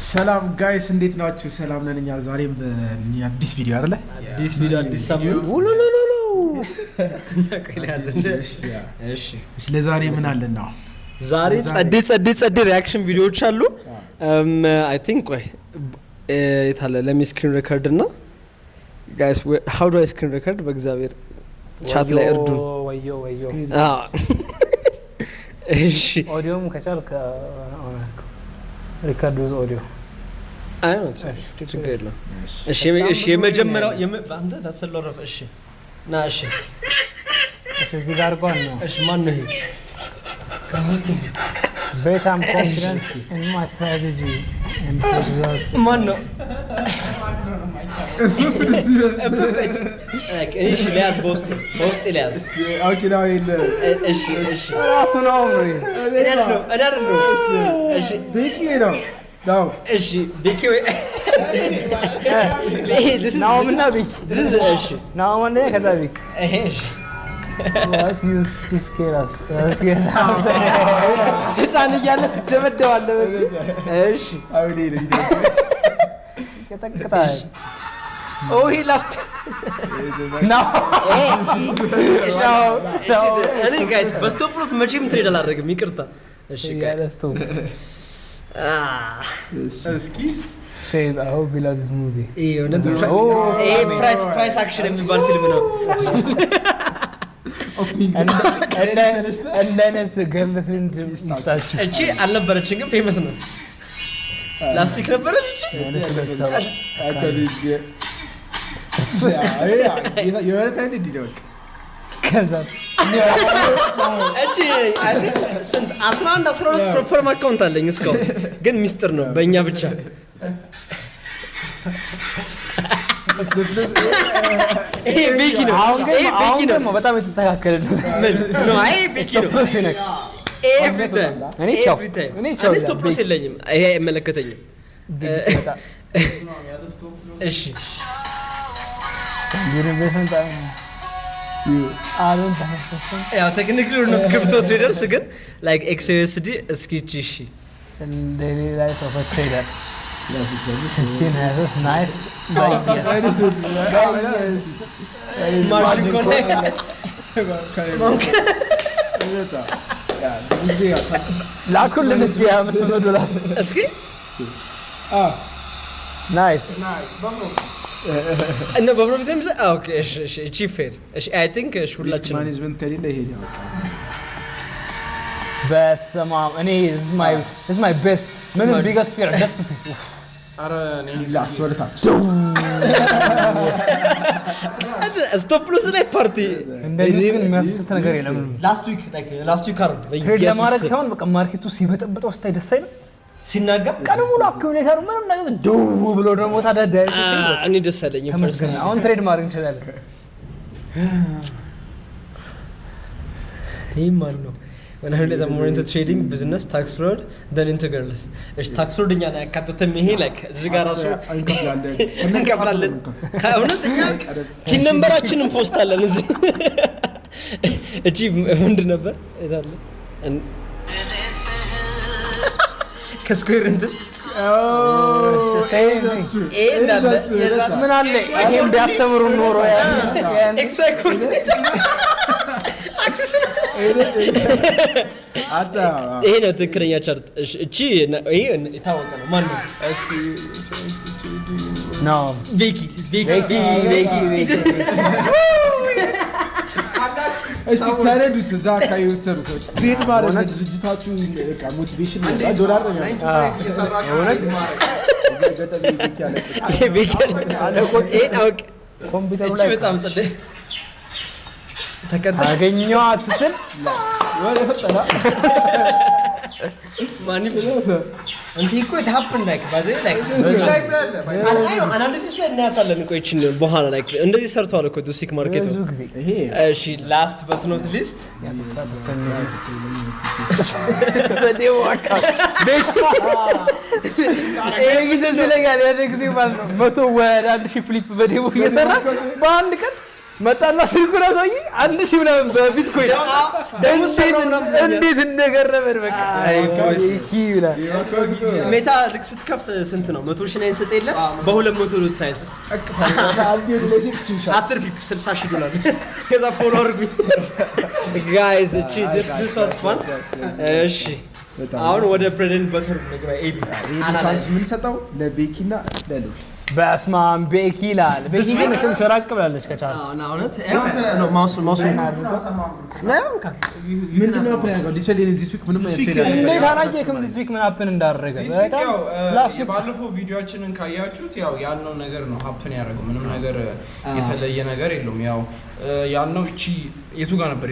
ሰላም ጋይስ እንዴት ናችሁ? ሰላም ነን እኛ ዛሬም በአዲስ ቪዲዮ አይደለ? አዲስ ቪዲዮ አዲስ ሳምንት ውሉሉሉ እሺ ለዛሬ ምን አለና ዛሬ ጸድ ሪአክሽን ቪዲዮዎች አሉ አይ ቲንክ ወይ የታለ ለሚ ስክሪን ሪከርድ እና ጋይስ how do I screen record በእግዚአብሔር ቻት ላይ እርዱን ወዮ እሺ ኦዲዮም ከቻልክ ኦናርኩ ሪከርድ ዊዝ ኦዲዮ አይ ነው ችግር የለም እሺ የመጀመሪያው አንተ ታተሰለረፈ እሺ ና እሺ እዚህ ጋር ቆን ነው እሺ ማን ነው ይሄ በጣም ኮንፊደንስ in my strategy and ማን ነው እሺ ሊያዝ በውስጥ ሊያዝ ኦኬ ነው ይል እሺ ራሱ ነው አይደለም እሺ ቤኪ ነው ነው እሺ ቤኪ ወይ ናው ምና ቤኪ እሺ ናው ማን ነው ከዛ ቤኪ እሺ what used to scare us ህፃን እያለ ትደበደባለህ በዚህ እሺ አውዲ ነው ከተከታታይ he lost no እኔ ጋይስ በስቶፕሎስ መቼም ትሬድ አላደርግም ይቅርታ እሺ ጋይስ እስኪ say I hope you love this movie ፕራይስ አክሽን የሚባል ፊልም ነው and then it's a girlfriend ይስታችሁ እቺ አልነበረችም ግን ፌመስ ነው ላስቲክ ነበረች አከሊጅ የሆነ ታይም እንዲደውል ከዛ እቺ አይ ቲንክ ስንት 11 ፕሮፎርም አካውንት አለኝ እስካሁን ግን ሚስጥር ነው በእኛ ብቻ ይሄ ቤኪ ነው ቤኪ ነው በጣም የተስተካከለ ነው አይ ቤኪ ነው ኤቭሪ ታይም እኔ ስቶፕሎስ የለኝም ይሄ አይመለከተኝም እሺ ያው ቴክኒካሊ ነው ክሪፕቶ ትሬደርስ ግን ላይክ XUSD እስኪቺ እሺ daily life of a trader 15 has nice ideas ማርጂን ኮኔክት ላኩልን እስኪ $500 እስኪ ናይስ እና በፕሮፊትም ኦኬ እሺ እቺ ፌር እሺ አይ ቲንክ እሺ ሁላችን ማኔጅመንት ከሌለ ይሄ ነው በሰማም እኔ this is my best ምንም biggest fear ደስ ሲል አረ ነኝ ላስወልታች ስቶፕሎስ ላይ ፓርቲ እንደዚህ ግን የሚያስደስት ነገር የለም ላስት ዊክ አርብ ትሬድ ለማድረግ ሳይሆን በቃ ማርኬቱ ሲበጠበጠው ስታይ ደስ አይልም ሲናጋ ቀኑ ሙሉ አኩሙሌተሩ ምንም ነገር ደው ብሎ ደግሞ ታዲያ ዳይሬክት ሲል እኔ ደስ አለኝ ተመስገን አሁን ትሬድ ማድረግ እንችላለን ይሄ ማን ነው when I was more into trading business tax fraud than into girls እሺ tax fraud እኛ ነው ያካተተም ይሄ like እዚህ ጋር ራሱ እንከፍላለን ከእውነተኛ ቲን ነምበራችንን ፖስት አለን እዚህ እቺ ምንድን ነበር እታለ ከስኩዌር እንትን ምን አለ ይሄን ቢያስተምሩ ኖሮ ኤክሳይኮርት አክሰስ አታ ይሄ ነው ትክክለኛ ቻርት እቺ ይሄ የታወቀ ነው ማን ነው ኖ ቤኪ እስቲ ታረዱት እዛ አካባቢ የምትሰሩ ሰዎች ትሬድ ማድረግ ድርጅታችሁ በቃ ሞቲቬሽን ነው ዶላር ነው ቤኪ አለቆት ኮምፒውተሩ እቺ ላይ በጣም ጸደይ ተቀዳ አገኘኋት ስትል ወደ ፈጠና ማኒፍ አንተ እኮ ታፕን ላይክ ባዜ ላይክ አናሊሲስ ላይ እናያታለን እኮ እቺን በኋላ ላይክ እንደዚህ ሰርቷል እኮ ዱሲክ ማርኬቱ ብዙ ጊዜ ይሄ እሺ ላስት በት ኖት ሊስት ዘዴው አካ ይሄ ጊዜ ስለጋር ያለ ጊዜ ማለት ነው 100 ወደ 1000 ፍሊፕ በዴሞ እየሰራ በአንድ ቀን መጣና ስልኩን አሳይ 1000 ምናምን በቢትኮይን እንዴት እንደገረመን በቃ ይኪላ ሜታ ልክ ስትከፍት ስንት ነው 100,000 ላይ እንሰጥ የለ በ200 ዶት ሳይዝ 10 ፒፕ $60,000 ከዛ ፎሎ አድርጉኝ ጋይስ እቺ this was fun እሺ አሁን ወደ ብሬድ በተር ንግባ ኤቢ አናላይዝ ምን ሰጣው ለቤኪና ለሉል በስማም ቤኪ ይላል ቤኪ ግን ትንሽ ራቅ ብላለች ከቻለ አዎ እውነት ነው ማውስ ነው ምንድነው ፕላን ዲስፕሌይ ዲስ ዊክ ምንም እንዴት አላየክም ዲስ ዊክ ምን ሀፕን እንዳደረገ በጣም ባለፈው ቪዲዮአችንን ካያችሁት ያው ያልነው ነገር ነው ሀፕን ያደረገው ምንም ነገር የተለየ ነገር የለውም ያው ያልነው እቺ የቱ ጋር ነበር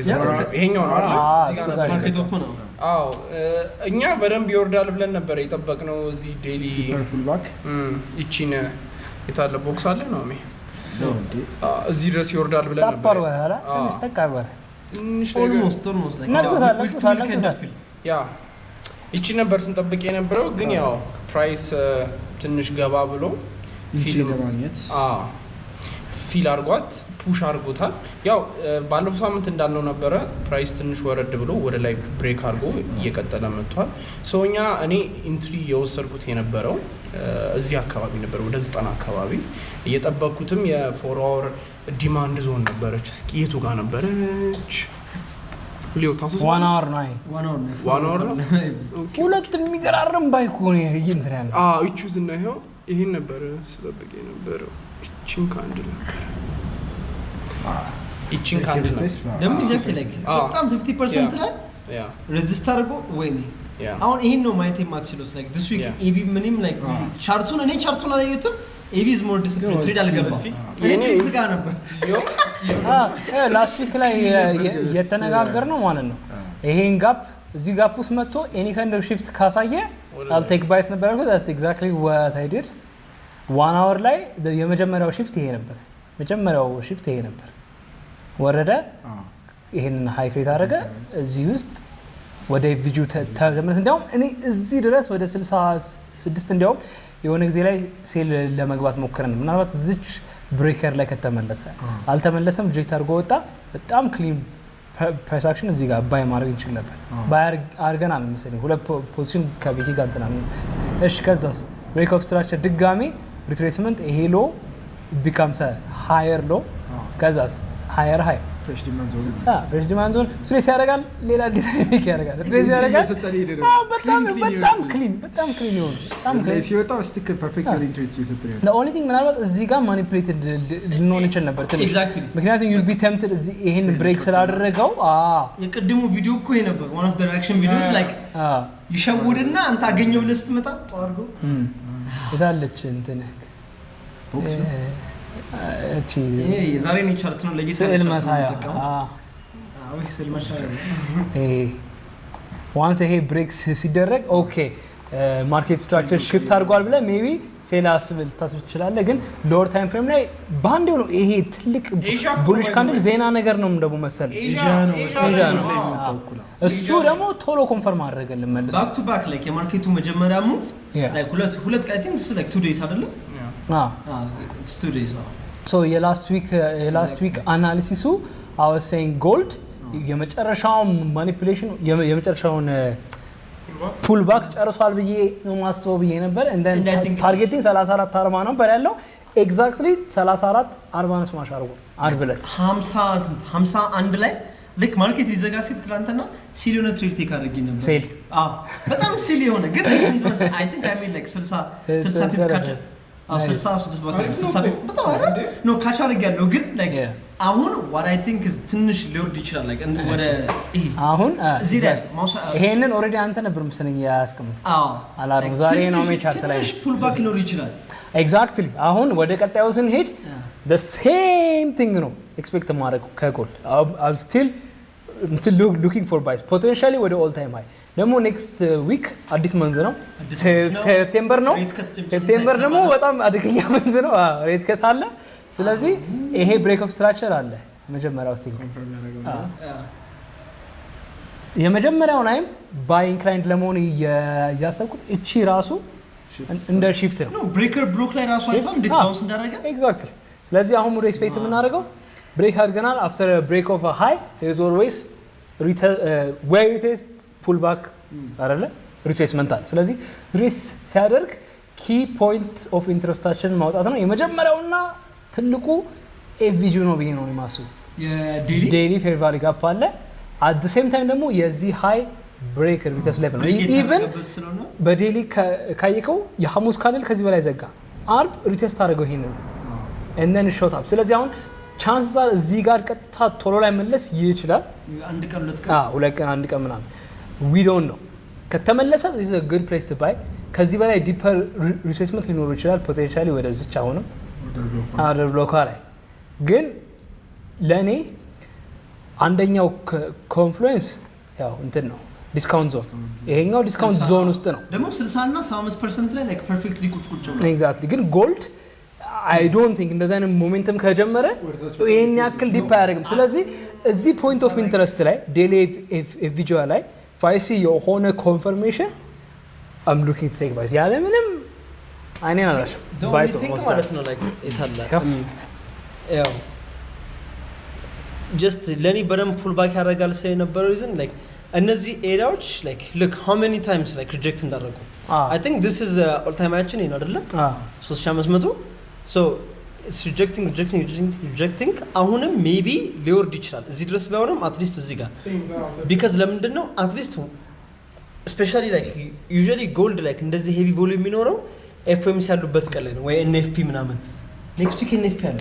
ይሄኛው ነው አይደል እዚህ ጋር ማርኬት ኦፕ ነው አዎ እኛ በደንብ ይወርዳል ብለን ነበር የጠበቅነው እዚህ ዴሊ ፑል ባክ እቺን የታለ ቦክስ አለ ነው አሜ እዚህ ድረስ ይወርዳል ብለን ነበር ታፓር ወራ ተቃርበ ትንሽ ኦልሞስት ላይክ ያ እቺ ነበር ስንጠብቅ የነበረው ግን ያው ፕራይስ ትንሽ ገባ ብሎ ፊልም ለማግኘት ፊል አርጓት ፑሽ አርጎታል ያው ባለፈው ሳምንት እንዳልነው ነበረ ፕራይስ ትንሽ ወረድ ብሎ ወደ ላይ ብሬክ አርጎ እየቀጠለ መጥቷል ሶኛ እኔ ኢንትሪ የወሰድኩት የነበረው እዚህ አካባቢ ነበር ወደ 90 አካባቢ እየጠበቅኩትም የ4 hour ዲማንድ ዞን ነበረች እስኪ የቱ ጋር ነበረች ሊዮ ታሱ 1 hour ነው 1 hour ነው ሁለት የሚገራርም ባይኩ ነው ይንተራ ነው እቹዝ እና ይሄን ነበር ስለበቀ የነበረው እቺን ካንድል እቺን ካንድል ደም ይዘፍ ላይክ በጣም 50% ላይ ያ ሬዚስት አድርጎ ወይኔ አሁን ይሄን ነው ማየት የማትችለው ላይክ this week ኤቢ ምንም ላይክ ቻርቱን አላየሁትም ኤቢ is more disciplined ትሪድ አልገባ እኔ እዚህ ጋር ነበር ላስት ዊክ ላይ የተነጋገር ነው ማለት ነው ይሄን ጋፕ እዚህ ጋፕ ውስጥ መጥቶ ኤኒ ካይንድ ኦፍ ሺፍት ካሳየ I'll take bites ነበር ያልኩት that's exactly what I did 1 hour ላይ የመጀመሪያው ሺፍት ይሄ ነበር ወረደ ይሄን ሃይ ክሬት አደረገ እዚህ ውስጥ ወደ ቪዲዮ ተገመረ እንደውም እኔ እዚህ ድረስ ወደ 66 እንደውም የሆነ ጊዜ ላይ ሴል ለመግባት ሞከረን ምናልባት ዝች ብሬከር ላይ ከተመለሰ አልተመለሰም ሪጀክት አድርጎ ወጣ በጣም ክሊን ፕራይስ አክሽን እዚህ ጋር ባይ ማድረግ እንችል ነበር ባይ አርገናል መሰለኝ ሁለት ፖዚሽን ከቤኪ ጋር እንተናል እሺ ከዛስ ብሬክ ኦፍ ስትራክቸር ድጋሚ ሪትሬስመንት ይሄ ሎ ቢካምስ ሃየር ሎ ከዛስ ሃየር ሃይ ፍሬሽ ዲማንድ ዞን ስትሬስ ያደርጋል ሌላ ዲናሚክ ያደርጋል ስትሬስ ያደርጋል በጣም ክሊን ይሆን በጣም ክሊን ሲወጣው ስቲክ ፐርፌክት ሬንጆች ይሰጥኛል the only thing ምናልባት እዚህ ጋር ማኒፑሌትድ ልንሆን እንችል ነበር ትንሽ ምክንያቱም you'll be tempted እዚህ ይሄን ብሬክ ስላደረገው የቅድሙ ቪዲዮ እኮ ይሄ ነበር one of the reaction videos like ይሸውድና አንተ አገኘው ብለህ ስትመጣ አርጎ የታለች እንትን ቦክስ እቺ ዛሬ ነው ቻርት ነው ለጌታ ስዕል መሳያ ስዕል መሳያ ዋንስ ይሄ ብሬክ ሲደረግ ኦኬ ማርኬት ስትራክቸር ሽፍት አድርጓል ብለ ሜቢ ሴላስ ልታስብ ትችላለህ ግን ሎወር ታይም ፍሬም ላይ ባንዴው ነው ይሄ ትልቅ ቡሊሽ ካንድል ዜና ነገር ነው እንደው መሰል እሱ ደግሞ ቶሎ ኮንፈርም አደረገልን መልሶ ባክ ቱ ባክ ላይክ የማርኬቱ መጀመሪያ ሙቭ ላይክ ሁለት ቀን ትንሽ ላይክ 2 days አይደለ it's 2 days so የላስት ዊክ አናሊሲሱ I was saying gold የመጨረሻውን ማኒፑሌሽን የመጨረሻውን ፑል ባክ ጨርሷል ብዬ ነው ማስበው ብዬ ነበር and then ታርጌቲንግ 34.40 ነበር ያለው ኤግዛክትሊ 34.40 ነው ስማሽ አርጎ አርብለት 51 ላይ ልክ ማርኬት ሊዘጋ ሲል ትላንትና ሲል የሆነ ትሬድ ቴክ አድርጌ ነበር ሴል በጣም ሲል የሆነ ግን ስንት was I think I made like 60 ፒፕ ካች 66 ባትሪ 60 ፒፕ በጣም አይደል ነው ካች አድርጌያለሁ ግን like አሁን what I think is ትንሽ ሊወርድ ይችላል like ወደ አሁን እዚህ ላይ ይሄንን ኦሬዲ አንተ ነበር መሰለኝ ያስቀምጥ አላርም ዛሬ ነው ሜቻርት ላይ ትንሽ ፑል ባክ ሊኖር ይችላል ኤግዛክትሊ አሁን ወደ ቀጣዩ ስንሄድ the same thing ነው ኤክስፔክት ማድረግ ከጎልድ I'm still looking for buys potentially ወደ all time high ደግሞ ኔክስት ዊክ አዲስ መንዝ ነው ሴፕቴምበር ነው ሴፕቴምበር ደግሞ በጣም አደገኛ መንዝ ነው ሬት ከት አለ ስለዚህ ይሄ ብሬክ ኦፍ ስትራክቸር አለ መጀመሪያው ቲንክ የመጀመሪያው ላይም ባይ ኢንክላይንድ ለመሆን ያሰብኩት እቺ ራሱ እንደ ሺፍት ነው ብሬከር ብሎክ ላይ ራሱ አይቷል እንዴት ባውንስ እንዳደረገ ኤግዛክትሊ ስለዚህ አሁን ሙሉ ኤክስፔክት የምናደርገው ብሬክ አድርገናል after a break of a high there is always where retest pull back አይደለ ሪትሬስመንት አለ ስለዚህ ሪስ ሲያደርግ ኪ ፖይንት ኦፍ ኢንትረስታችን ማውጣት ነው የመጀመሪያውና ትልቁ ኤቪጂ ነው ብዬ ነው የማስበው የዴሊ ፌር ቫሊ ጋፕ አለ at the same time ደግሞ የዚህ ሃይ ብሬክ ሪተስ ሌቭል ነው ኢቭን በዴሊ ካየከው የሐሙስ ካለል ከዚህ በላይ ዘጋ አርብ ሪቴስት አድርገው ይሄንን and then shot up ስለዚህ አሁን ቻንስስ አር እዚህ ጋር ቀጥታ ቶሎ ላይ መለስ ይችላል አንድ ቀን ሁለት ቀን አንድ ቀን ምናምን we don't know ከተመለሰ this is a good place to buy ከዚህ በላይ ዲፐር ሪትሬስመንት ሊኖር ይችላል ፖቴንሻሊ ወደዚች አሁንም አደር ብሎክ ላይ ግን ለኔ አንደኛው ኮንፍሉዌንስ ያው እንትን ነው ዲስካውንት ዞን ይሄኛው ዲስካውንት ዞን ውስጥ ነው ደግሞ 60 እና 75% ላይ like perfectly ቁጭ ነው ኤግዛክትሊ ግን ጎልድ I don't think እንደዛ አይነት ሞሜንተም ከጀመረ ይሄን ያክል ዲፕ አያደርግም ስለዚህ እዚህ ፖይንት ኦፍ ኢንተረስት ላይ ዴሊ ኤቪጂዋ ላይ ፋይሲ የሆነ ኮንፈርሜሽን I'm looking to take buys ያለ ምንም አይኔን አላሽ ባይስ ማለት ነው like ኢታላ ያው just ለኔ በደም ፑል ባክ ያደርጋል ሳይ ነበር reason like እነዚህ ኤሪያዎች like look how many times like reject እንዳደረጉ I think this is all time action ነው አይደለ 3500 so it's rejecting አሁንም maybe ሊወርድ ይችላል እዚህ ድረስ ባይሆንም at least እዚህ ጋር because ለምንድን ነው at least especially like usually gold like እንደዚህ heavy volume የሚኖረው FOMC ያሉበት ቀን ላይ ነው ወይ NFP ምናምን next week NFP አለ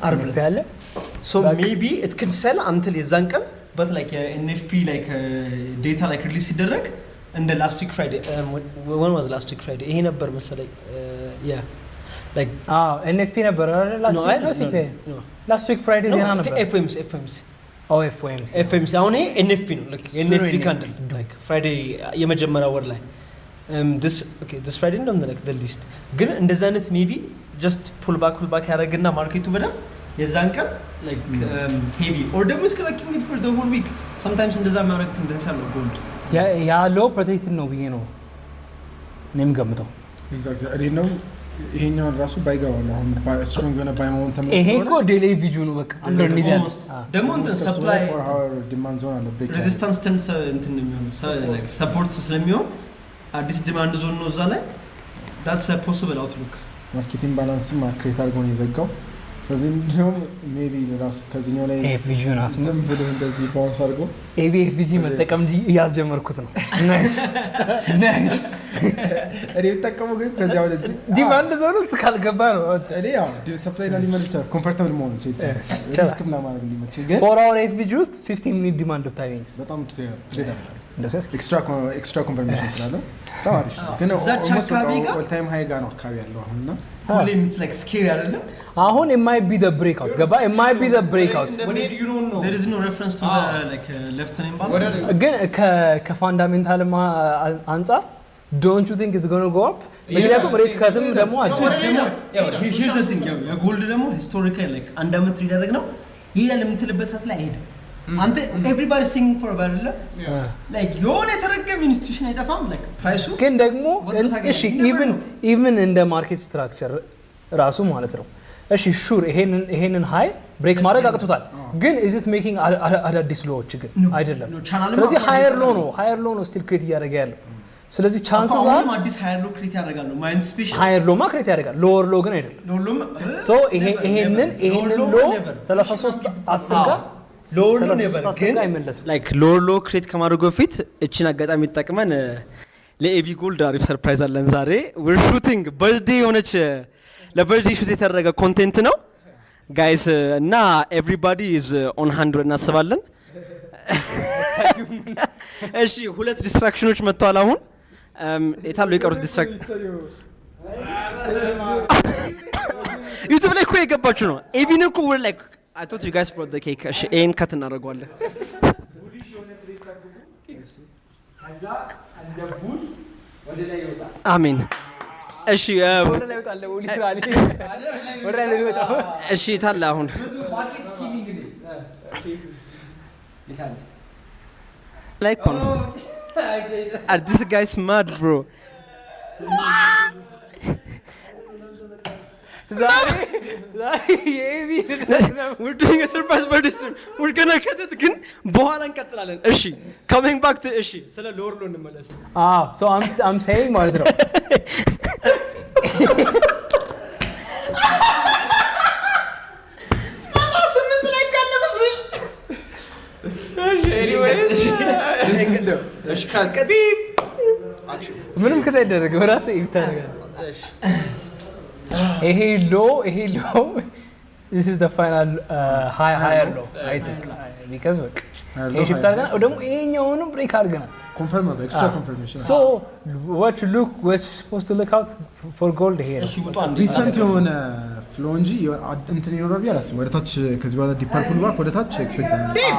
አርብ አለ so maybe it could sell until የዛን ቀን but like NFP like data like release ሲደረግ እንደ last week Friday when was last week Friday ይሄ ነበር መሰለኝ yeah like NFP ነበር last week Friday ዜና ነበር FOMC FOMC አሁን ይሄ NFP ነው like NFP candle like Friday የመጀመሪያው ወር ላይ this Friday ነው like the least ግን እንደዛ አይነት maybe just pull back ያደርግና ማርኬቱ በደም የዛን ቀን like heavy or ደግሞ is collecting it for the whole week sometimes እንደዛ ማድረግ tendency አለው gold ያ low protected ነው ብዬ ነው እኔም ገምተው exactly I didn't know ይሄኛው ራሱ ባይገባ ነው አሁን ስትሮንግ የሆነ ባይሞን ተመልሶ ይሄ እኮ ዴሊ ቪዲዮ ነው በቃ አንደርኒዝ ያለ ደግሞ እንትን ሰፕላይ for our demand zone አለ ብሬክ ሬዚስታንስ ተንስ እንትን ነው የሚሆነው like ሰፖርት ስለሚሆን አዲስ ዲማንድ ዞን ነው እዛ ላይ that's a possible outlook ማርኬቲንግ ባላንስ ማርኬት አድርጎ ነው የዘጋው ስለዚህ ነው ሜቢ ራሱ ከዚህኛው ላይ ቪዥን አስሙ ብሎ እንደዚህ ባውንስ አድርጎ ኤቪጂ መጠቀም እያስጀመርኩት ነው ናይስ እኔ ተጠቀመው ግን ከዚያ ወደዚህ ዲማንድ ዞን ውስጥ ካልገባ ነው እኔ ያው ሰፕላይ እና ዲማንድ ብቻ ኮምፎርታብል መሆን ይችላል ሪስክ ለማድረግ እንዲመች ግን ፎር አወር ኤቪጂ ውስጥ 15 ሚኒት ዲማንድ ብታገኝ በጣም ትሬድ እንደዚህ ኤክስትራ ኮንፈርሜሽን ስላለ ታዋሪሽ ግን ኦል ታይም ሃይ ጋር ነው አካባቢ ያለው አሁንና ሁሌ it's like scary አይደለ አሁን it might be the breakout ገባ it might be the breakout there is no reference to the like left hand balance ግን ከፋንዳሜንታል አንፃር don't you think it's going to go up ምክንያቱም ሬት ከትም ደግሞ here's the thing የጎልድ ደግሞ historically like አንድ አመት ሪድ ያደረግነው ይሄ ለምትልበት ሰዓት ላይ አይሄድም አንተ everybody singing for barrel like የሆነ የተረገመ ኢንስቲትዩሽን አይጠፋም like ፕራይሱ ግን ደግሞ እሺ even እንደ ማርኬት ስትራክቸር ራሱ ማለት ነው እሺ ሹር ይሄንን ሃይ ብሬክ ማድረግ አቅቶታል ግን is it making አዳዲስ ሎዎች ግን አይደለም ስለዚህ ሃየር ሎ ነው ስቲል ክሬት እያደረገ ያለው ስለዚህ ቻንስስ አር አዲስ ሃየር ሎ ክሬት ያደርጋሉ ማይንድ ስፔሻል ሃየር ሎ ማ ክሬት ያደርጋል ሎወር ሎ ግን አይደለም ሶ ይሄንን ሎ 33 10 ጋር ሎር ሎ ኔቨር ግን ላይክ ሎር ሎ ክሬት ከማድረጉ በፊት እቺን አጋጣሚ ተጠቅመን ለኤቢ ጎልድ አሪፍ ሰርፕራይዝ አለን ዛሬ we're shooting birthday የሆነች ለበርዝዴይ ሹት የተደረገ ኮንቴንት ነው ጋይስ እና everybody is on hand እናስባለን እሺ ሁለት ዲስትራክሽኖች መጥተዋል አሁን የታሉ የቀሩት ዲስትራክሽን ዩቲዩብ ላይ እኮ የገባችሁ ነው ኤቢን እኮ we're like I thought you guys brought the cake. Ain cut እናደርገዋለን አሜን እሺ እሺ ታላ አሁን like on are this guys mad bro we're doing a surprise birthday stream. We're gonna cut it ግን በኋላ እንቀጥላለን። እሺ coming back to እሺ ስለ ሎርሎ እንመለስ። so I'm saying ማለት ነው ምንም ከተደረገ ወራሴ ይታረጋል። ይሄ ሎ this is the final higher low I think because ይሄ ሽፍት አድርገናል ደግሞ ይሄኛውንም ብሬክ አድርገናል ኮንፈርም ነው ኤክስትራ ኮንፈርሜሽን so what supposed to look out for gold here ሪሰንት የሆነ ፍሎ እንጂ እንትን ይኖራል ብዬ አላስብም። ወደ ታች ከዚህ በኋላ ዲፐር ፑል ባክ ወደ ታች ኤክስፔክት አደረግን።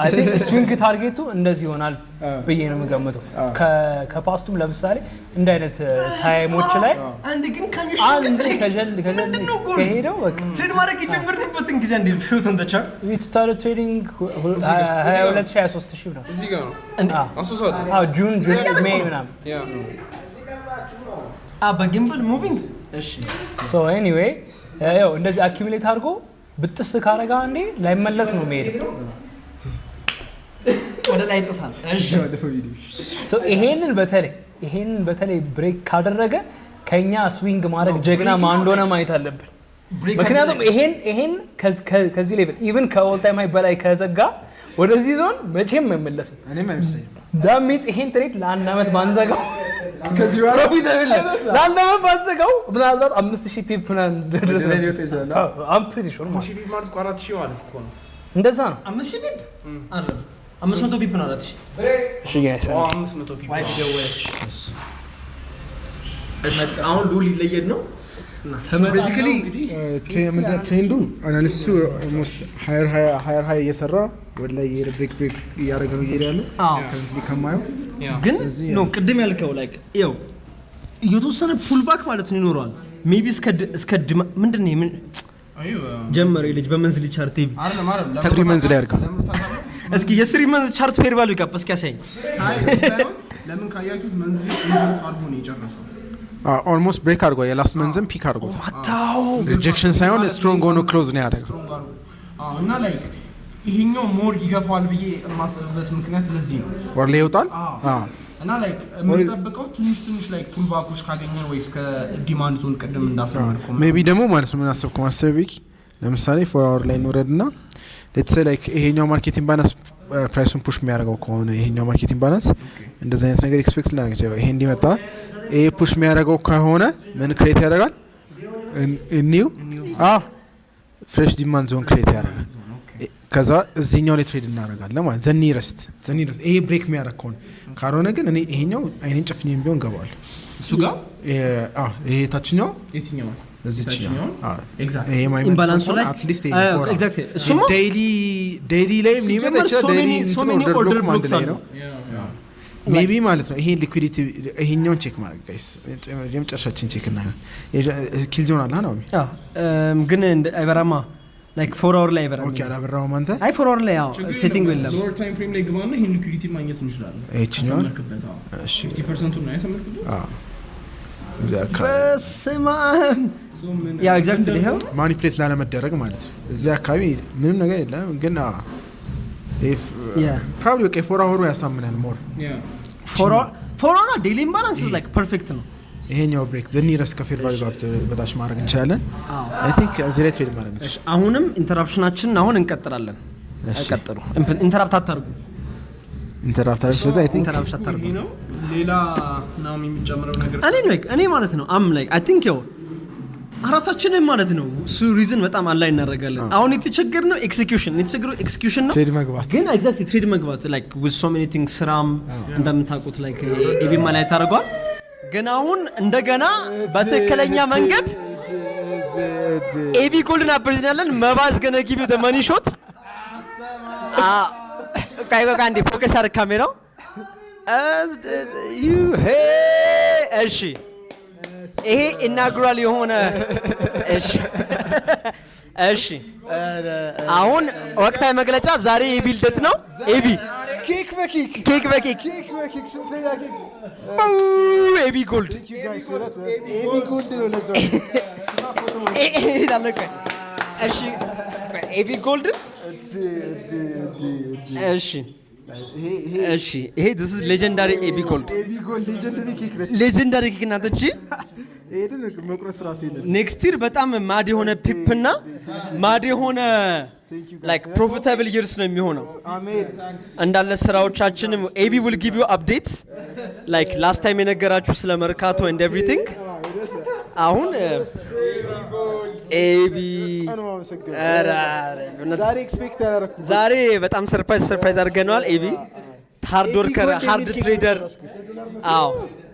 I think ስዊንግ ታርጌቱ እንደዚህ ይሆናል ብዬ ነው የምገምተው። ከፓስቱም ለምሳሌ እንደ አይነት ታይሞች ላይ አንድ ግን ከሄደው በቃ ትሬድ ማድረግ የጀመርንበትን ጊዜ እንዴ ሹት ኦን ዘ ቻርት we started trading 22,000 ነው እዚህ ጋር ነው አሶሳት ጁን ሜይ ምናምን በጊምብል ሙቪንግ እሺ so anyway ያው እንደዚህ አኪሙሌት አድርጎ ብጥስ ካረጋ አንዴ ላይመለስ ነው የሚሄደው ወደ ላይ ጥሳል። እሺ so ይሄንን በተለይ ብሬክ ካደረገ ከኛ ስዊንግ ማድረግ ጀግና ማን እንደሆነ ማየት አለብን። ምክንያቱም ይሄን ከዚህ ሌቭል ኢቭን ከኦል ታይም ሃይ በላይ ከዘጋ ወደዚህ ዞን መቼም አይመለስም። that means ይሄን ትሬድ ለአንድ አመት ባንዘጋው ከዚህ በኋላ ቢተብል ለአንድ አመት ባንዘጋው ምናልባት 5000 ፒፕ ድረስ ነው። I'm pretty sure ማለት 4000 ማለት እኮ ነው። እንደዛ ነው 5000 ፒፕ አይደለም 500 ፒፕ ነው አላት። እሺ ጋይስ 500 ፒፕ አሁን ሉል ይለየድ ነው ቤዚካሊ ትሬንዱ አናሊሲሱ ኦልሞስት ሃየር እየሰራ ወደ ላይ ብሬክ እያደረገ ነው እየሄደ ያለው ከዚህ ከማየው ግን ነው ቅድም ያልከው ላይክ ያው የተወሰነ ፑል ባክ ማለት ነው ይኖረዋል ሜቢ እስከ ምንድን ነው ምን ጀመረ ልጅ በመንዝሊ ቻርት አይደለም ትሪ መንዝ ላይ አድርገው እስኪ የስሪ መንዝ ቻርት ፌር ቫልዩ ጋር እስኪ ያሳየኝ ለምን ካያችሁት መንዝሊ ኢንቨርት አድርጎ ነው የጨረሰው ኦልሞስት ብሬክ አድርጎ የላስት መንዝም ፒክ አድርጎ ማታው ሪጀክሽን ሳይሆን ስትሮንግ ሆኖ ክሎዝ ነው ያደረገው እና ላይክ ይሄኛው ሞር ይገፋዋል ብዬ የማስብበት ምክንያት ለዚህ ነው ወር ላይ ይወጣል እና ላይክ የምንጠብቀው ትንሽ ላይክ ፑል ባኮች ካገኘን ወይስ ከዲማንድ ዞን ቅድም እንዳሰማልኩ ሜቢ ደግሞ ማለት ነው ምን አሰብኩ ማሰብክ ለምሳሌ 4 አወር ላይ ኖረድና ሌትስ ሴ ላይክ ይሄኛው ማርኬቲንግ ባላንስ ፕራይሱን ፑሽ የሚያደርገው ከሆነ ይሄኛው ማርኬቲንግ ባላንስ እንደዛ አይነት ነገር ኤክስፔክት ላደርግ ይችላል። ይሄ እንዲመጣ ይሄ ፑሽ የሚያደርገው ከሆነ ምን ክሬት ያደርጋል ኒው ፍሬሽ ዲማንድ ዞን ክሬት ያደርጋል። ከዛ እዚህኛው ላይ ትሬድ እናደርጋለን ማለት ዘኒረስት ይሄ ብሬክ የሚያደርግ ከሆነ ካልሆነ ግን እኔ ይሄኛው አይኔን ጨፍኜም ቢሆን ገባዋል እሱ ጋር ይሄ ታችኛው የትኛው እዚህኛው ኤግዛክት ይሄ ኢምባላንሱ ላይ አት ሊስት ኤግዛክት እሱም ዴይሊ ላይ ምን ይመጣ ዴይሊ ኦርደር ብሎክ ማለት ነው ሜቢ ማለት ነው። ይሄ ሊኩዊዲቲ ይሄኛውን ቼክ ማድረግ ጋይስ የመጨረሻችን ቼክ እና ኪል ዞን አለ ነው ግን አይበራማ ላይክ 4 አወር ላይ አይበራማ ኦኬ አላበራውም አንተ አይ 4 አወር ላይ ያው ሴቲንግ የለም ሎወር ታይም ፍሬም ላይ ግባና ይሄን ሊኩዊዲቲ ማግኘት እንችላለን። እቺኛው እሺ 50% ነው ያሰመርኩት በስማ ያ ኤግዛክትሊ ይሄው ማኒፕሌት ላለመደረግ ማለት ነው። እዚህ አካባቢ ምንም ነገር የለም ግን if probably okay 4 hour ያሳምናል ሞር 4 hour ዴይሊ ኢምባላንስ is like perfect ነው። ይሄኛው ብሬክ ዘኒረስ ከፌር ቫልዩ ጋር በታች ማድረግ እንችላለን። አይ ቲንክ እዚህ ላይ ትሬድ ማድረግ እሺ አሁንም ኢንተራፕሽናችንን አሁን እንቀጥላለን። አይቀጥሉ ኢንተራፕት አታርጉ ስለዚህ አይ ቲንክ ኢንተራፕት አታርጉ ነው ሌላ ነው የሚጨምረው ነገር እኔ ማለት ነው አም ላይክ አይ ቲንክ ያው አራታችንን ማለት ነው ሱ ሪዝን በጣም አላይ እናደርጋለን። አሁን የተቸገርነው ኤክሲኪዩሽን ነው ትሬድ መግባት ግን ኤግዛክትሊ ትሬድ መግባት like with so many things ስራም እንደምታውቁት like ኤቢ ማላይ ታደርጓል። ግን አሁን እንደገና በትክክለኛ መንገድ ኤቢ ጎልድን አበርዝናለን መባዝ ገነ ጊቭ the money shot ካይጎ ካንዲ ፎከስ አር ካሜራው as you hey እሺ ይሄ ኢናጉራል የሆነ እሺ አሁን ወቅታዊ መግለጫ ዛሬ ኤቢ ልደት ነው። ኤቢ ኬክ በኬክ ስንተኛ ኬክ ኤቢ ጎልድ ኤቢ ጎልድ ነው ለዛ እሺ ኤቢ ጎልድ እሺ ይሄ this is legendary ኤቢ ጎልድ ሌጀንዳሪ ኬክ ናት እቺ ኤድን መቁረስ ራሱ ይደል ኔክስት ይር በጣም ማድ የሆነ ፒፕና ማድ የሆነ like profitable years ነው የሚሆነው አሜን እንዳለ ስራዎቻችን ኤቢ will give you updates like last time የነገራችሁ ስለ መርካቶ and everything አሁን ኤቢ ዛሬ ኤክስፔክት ያደረኩት ዛሬ በጣም ሰርፕራይዝ አድርገናል ኤቢ ሃርድ ወርከር ሃርድ ትሬደር አዎ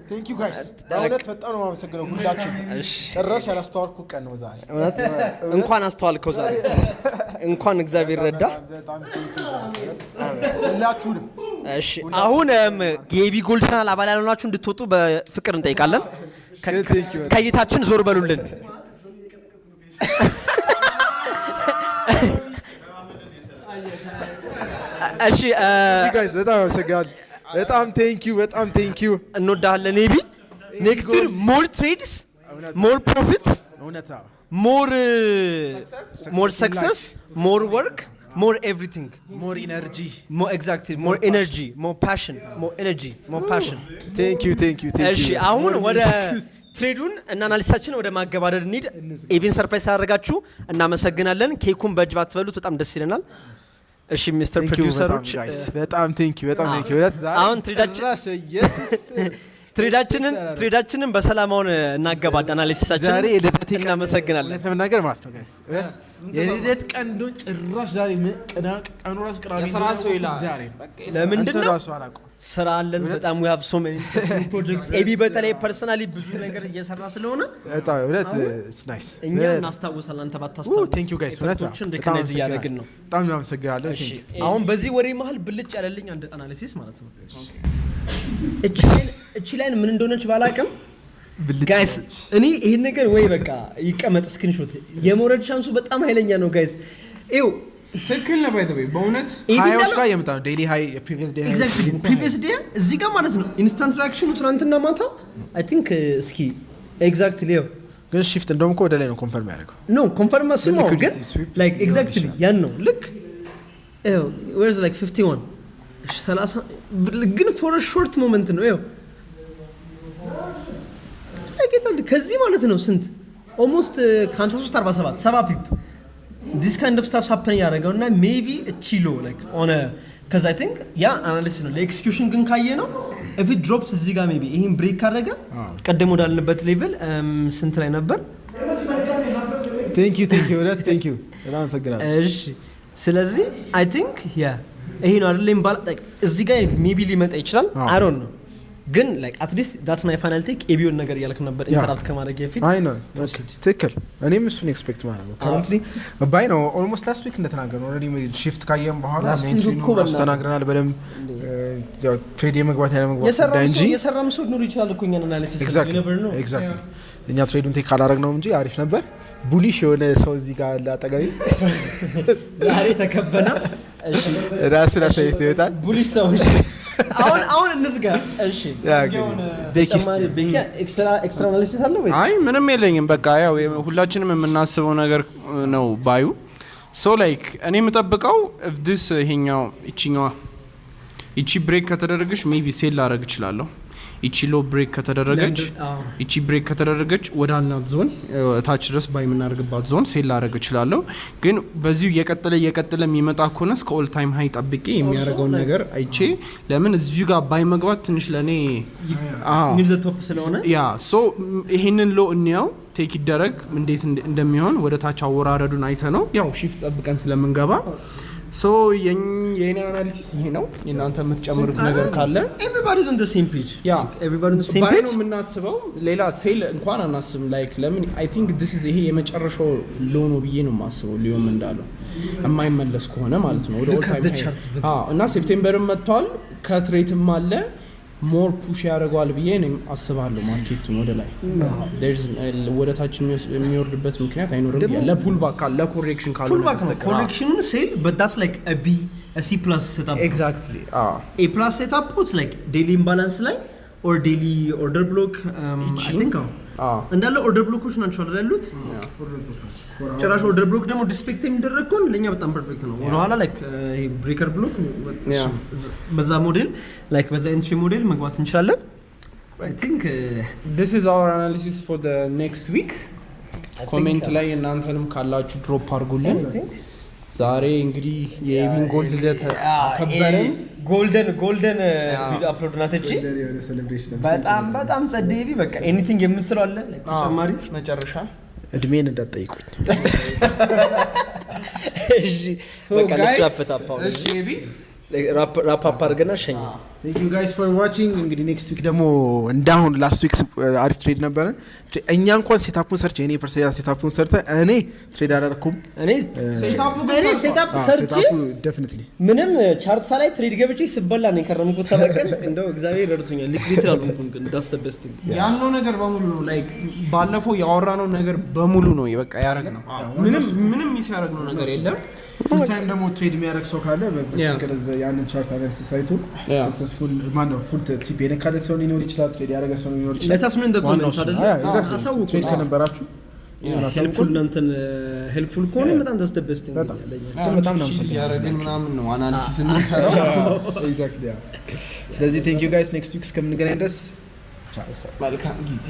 ቴንክ ዩ ጋይስ በእውነት በጣም ነው የማመሰግነው ሁላችሁ ጭራሽ ያላስተዋልኩ ቀን ነው ዛሬ እውነት እንኳን አስተዋልከው ዛሬ እንኳን እግዚአብሔር ረዳ ሁላችሁንም እሺ አሁን የኤቢ ጎልድ ቻናል አባል ያልሆናችሁ እንድትወጡ በፍቅር እንጠይቃለን ከይታችን ዞር በሉልን እሺ ጋይስ በጣም አመሰግናለሁ በጣም ቴንክ ዩ እንወዳለን ኤቢ ኔክስት ይር ሞር ትሬድስ ሞር ፕሮፊት ሞር ሰክሰስ ሞር ወርክ ሞር ኤቭሪቲንግ ሞር ኢነርጂ ኤግዛክትሊ ሞር ኤነርጂ ሞር ፓሽን ቴንክ ዩ እሺ አሁን ወደ ትሬዱን እና አናሊሲሳችን ወደ ማገባደድ እንሂድ ኤቢን ሰርፕራይዝ ያደርጋችሁ እናመሰግናለን ኬኩን በእጅ ባትበሉት በጣም ደስ ይለናል እሺ ሚስተር ፕሮዲዩሰሮች በጣም ቴንክ ዩ አሁን ትሬዳችንን በሰላማውን እናገባድ አናሊሲሳችን ዛሬ የልደቴን እናመሰግናለን ለተመናገር ማለት ነው ጋይስ የልደት ቀን እንደው ጭራሽ ዛሬ ቀኑ ራሱ ቅዳሜ ዛሬ ለምንድን ነው ስራ አለን በጣም we have so many projects ኤቢ በተለይ ፐርሰናሊ ብዙ ነገር እየሰራ ስለሆነ በጣም እውነት it's nice እኛ እናስታውሳለን አንተ ባታስታውስ ቴንክ ዩ ጋይስ ሪኮግናይዝ እያደረግን ነው በጣም አመሰግናለሁ እሺ አሁን በዚህ ወሬ መሀል ብልጭ ያለልኝ አንድ አናሊሲስ ማለት ነው እቺ ላይን ምን እንደሆነች ባላቅም ጋይስ እኔ ይሄን ነገር ወይ በቃ ይቀመጥ ስክሪንሾት የሞረድ ቻንሱ በጣም ኃይለኛ ነው ጋይስ ይው ትክክል ነው ባይ ዘ ወይ በእውነት ሃይዎች ጋር የመጣ ነው ዴይሊ ሃይ ፕሪቪየስ ዴይ ኤግዛክትሊ ፕሪቪየስ ዴይ እዚህ ጋር ማለት ነው ኢንስታንት ሪአክሽኑ ትናንትና ማታ አይ ቲንክ እስኪ ኤግዛክትሊ ግን ሺፍት እንደውም ወደ ላይ ነው ኮንፈርም ያደርገው ኖ ኮንፈርም አስሞ ግን ላይክ ኤግዛክትሊ ያን ነው ልክ where's like 51 30 ግን for a short moment ነው ከዚህ ማለት ነው ስንት ኦልሞስት ከ53 47 7 ፒፕ this kind of stuff happen ያደረገውና maybe a chilo like on a cuz I think analysis ነው ለኤክስኪዩሽን ግን ካየ ነው if it drops እዚህ ጋር maybe ይሄን ብሬክ ካደረገ ቀደም ወዳልንበት ሌቭል ስንት ላይ ነበር thank you በጣም አመሰግናለሁ እሺ ስለዚህ I think ይሄ ነው አይደለም እዚህ ጋር maybe ሊመጣ ይችላል I don't know ግን like at least that's my final take ኤቢውን ነገር ያልክ ነበር ኢንተራፕት ከማድረግ በፊት አይ ነው ትክክል እኔም እሱን ኤክስፔክት ማለት ነው currently ባይ ነው almost last week እንደተናገርነው already shift ካየን በኋላ ሜንሽኑ አስተናግረናል በደም ያው ትሬድ የመግባት ያለ መግባት እንጂ የሰራም ሰው ኑር ይችላል እኮ እኛን አናሊሲስ never know exactly እኛ ትሬዱን ቴክ አላደረግነው እንጂ አሪፍ ነበር ቡሊሽ የሆነ ሰው እዚህ ጋር አጠገቤ ዛሬ ተከበና እሺ ራስ ላሳይት ይወጣል ቡሊሽ ሰው አሁን እንዝጋ እሺ ኤክስትራ አናሊሲስ አለ ወይስ አይ ምንም የለኝም በቃ ያው ሁላችንም የምናስበው ነገር ነው ባዩ ሶ ላይክ እኔ የምጠብቀው if this ይሄኛው እቺ ብሬክ ከተደረገች ሜቢ ሴል ላደርግ እችላለሁ እቺ ሎ ብሬክ ከተደረገች ወደ አናት ዞን ታች ድረስ ባይ የምናደርግባት ዞን ሴል ላደርግ እችላለሁ ግን በዚሁ የቀጠለ የሚመጣ ከሆነ እስከ ኦል ታይም ሃይ ጠብቄ የሚያደርገውን ነገር አይቼ ለምን እዚሁ ጋር ባይ መግባት ትንሽ ለኔ ሚድ ዘ ቶፕ ስለሆነ ሶ ይሄንን ሎ እንያው ቴክ ይደረግ እንዴት እንደሚሆን ወደ ታች አወራረዱን አይተ ነው ያው ሺፍት ጠብቀን ስለምንገባ ሶ የኔ አናሊሲስ ይሄ ነው እናንተ የምትጨምሩት ነገር ካለ everybody's on the same page everybody on the same page ነው የምናስበው ሌላ ሴል እንኳን አናስብም ላይክ ለምን I think this is ይሄ የመጨረሻው ሎ ነው ብዬ ነው የማስበው ሊዮም እንዳለው የማይመለስ ከሆነ ማለት ነው ወደ ኦል ታይም እና ሴፕቴምበርም መጥቷል ከትሬትም አለ ሞር ፑሽ ያደርገዋል ብዬ ነው አስባለሁ ማርኬቱን ወደ ላይ ወደ ታች የሚወርድበት ምክንያት አይኖርም ለፑል ባክ ለኮሬክሽን ካለ ኮሬክሽኑን ሴል but that's like a B C plus setup ኤግዛክትሊ A plus setup it's like daily imbalance ላይ or daily order block I think እንዳለ ኦርደር ብሎኮች ናቸው አይደል ያሉት ጭራሽ ኦርደር ብሎክ ደግሞ ዲስፔክት የሚደረግ ከሆነ ለኛ በጣም ፐርፌክት ነው ወደ ኋላ ላይክ ይሄ ብሬከር ብሎክ በዛ ሞዴል ላይክ በዛ ኤንትሪ ሞዴል መግባት እንችላለን I think this is our analysis for the next week ኮሜንት ላይ እናንተንም ካላችሁ ድሮፕ አድርጉልን ዛሬ እንግዲህ የኢቪን ጎልድ ልደት አከበረን ጎልደን ቪዲዮ አፕሎድ ናተች በጣም ጸደይቢ በቃ ኤኒቲንግ የምትለው አለ ተጨማሪ መጨረሻ እድሜን እንዳትጠይቁኝ እሺ በቃ እሺ ኤቢ ራፕ አፕ አድርገና ሸኝ Thank you guys for watching እንግዲህ next week ደግሞ እንዳሁን last week አሪፍ ትሬድ ነበረ እኛ እንኳን ሴታፑን ሰርቼ እኔ ፐርሰናል ሴታፑን ሰርተ እኔ ትሬድ አላደረኩም እኔ ሴታፕ ሰርቼ definitely ምንም ቻርት ሳላይ ትሬድ ገብቼ ስበላ ነው ከረምኩት ሰበቀን እንደው እግዚአብሔር ረድቶኛል ሊክዊድ አልሆንኩም ግን that's the best thing ያለው ነገር በሙሉ ነው ላይክ ባለፈው ያወራነው ነገር በሙሉ ነው በቃ ያረግነው ምንም የሚያረግነው ነገር የለም full time ደግሞ ትሬድ የሚያደርግ ሰው ካለ በስተከለዘ ያንን ቻርት አናሊሲስ ሳይቱ ሰክሰስፉል ማነው ፉል ቲፕ የነካለ ሰው ሊኖር ይችላል ትሬድ ያደረገ ሰው ሊኖር ይችላል ለታስ ምን እንደኮሜንት አይደል አሳው ትሬድ ከነበራችሁ ሄልፕፉል ኮን በጣም ደስ ደበስቲንግ በጣም ነው ያረግን ምናምን ነው አናሊሲስ እንሰራው exactly ስለዚህ thank you guys next week እስከምንገናኝ ድረስ መልካም ጊዜ